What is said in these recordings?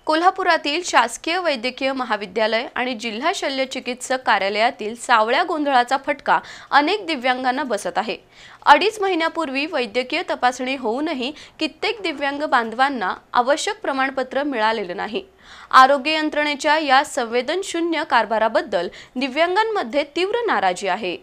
कोल्हापुरातील शासकीय वैद्यकीय महाविद्यालय आणि जिल्हा शल्यचिकित्सक कार्यालयातील सावळ्या गोंधळाचा फटका अनेक दिव्यांगांना बसत आहे। 2.5 महिन्यापूर्वी वैद्यकीय तपासणी होऊनही कित्येक दिव्यांग बांधवांना आवश्यक प्रमाणपत्र मिळालेलं नाही। आरोग्य यंत्रणेच्या या संवेदनशून्य कारभाराबद्दल दिव्यांगांमध्ये तीव्र नाराजी आहे।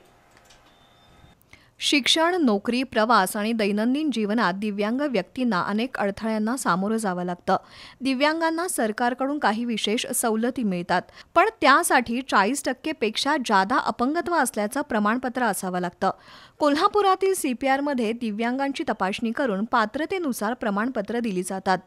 शिक्षण, नोकरी, प्रवास आणि दैनंदिन जीवनात दिव्यांग व्यक्तींना अनेक अडथळ्यांना सामोरं जावं लागतं। दिव्यांगांना सरकारकडून काही विशेष सवलती मिळतात, पण त्यासाठी 40% पेक्षा जादा अपंगत्व असल्याचं प्रमाणपत्र असावं लागतं। कोल्हापुरातील CPR-मध्ये दिव्यांगांची तपासणी करून पात्रतेनुसार प्रमाणपत्र दिली जातात,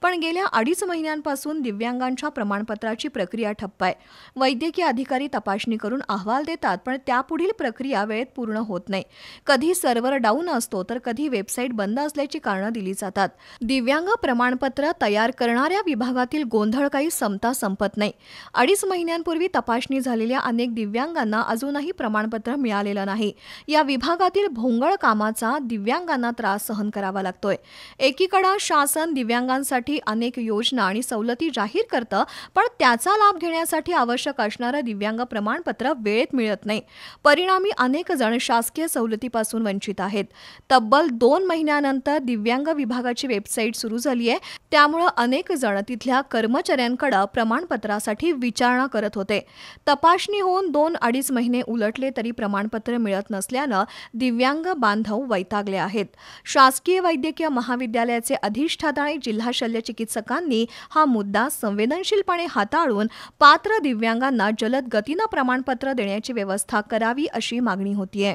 पण गेल्या 2.5 महिन्यांपासून दिव्यांगांच्या प्रमाणपत्राची प्रक्रिया ठप्प आहे। वैद्यकीय अधिकारी तपासणी करून अहवाल देतात, पण त्यापुढील प्रक्रिया वेळेत पूर्ण होत नाही। कधी सर्व्हर डाऊन असतो तर कधी वेबसाईट बंद असल्याची कारणं दिली जातात। दिव्यांग प्रमाणपत्र तयार करणाऱ्या विभागातील गोंधळ काही संपत नाही। 2.5 महिन्यांपूर्वी तपासणी झालेल्या अनेक दिव्यांगांना अजूनही प्रमाणपत्र मिळालेलं नाही। या विभागातील भोंगळ कामाचा दिव्यांगांना त्रास सहन करावा लागतोय। एकीकडे शासन दिव्यांगांसाठी अनेक योजना आणि सवलती जाहीर करतं, पण त्याचा लाभ घेण्यासाठी आवश्यक असणारं दिव्यांग प्रमाणपत्र वेळेत मिळत नाही। परिणामी अनेक जण शासकीय सवलतीपासून वंचित आहेत। तब्बल 2 महिन्यानंतर दिव्यांग विभागाची वेबसाईट सुरू झाली आहे, त्यामुळे अनेक जण तिथल्या कर्मचाऱ्यांकडे प्रमाणपत्रासाठी विचारणा करत होते। तपासणी होऊन 2-2.5 महिने उलटले तरी प्रमाणपत्र मिळत नसल्यानं दिव्यांग बांधव वैतागले आहेत। शासकीय वैद्यकीय महाविद्यालयाचे अधिष्ठाता आणि जिल्हा शल्यचिकित्सकांनी हा मुद्दा संवेदनशीलपणे हाताळून पात्र दिव्यांगांना जलद गतीनं प्रमाणपत्र देण्याची व्यवस्था करावी अशी मागणी होतीये।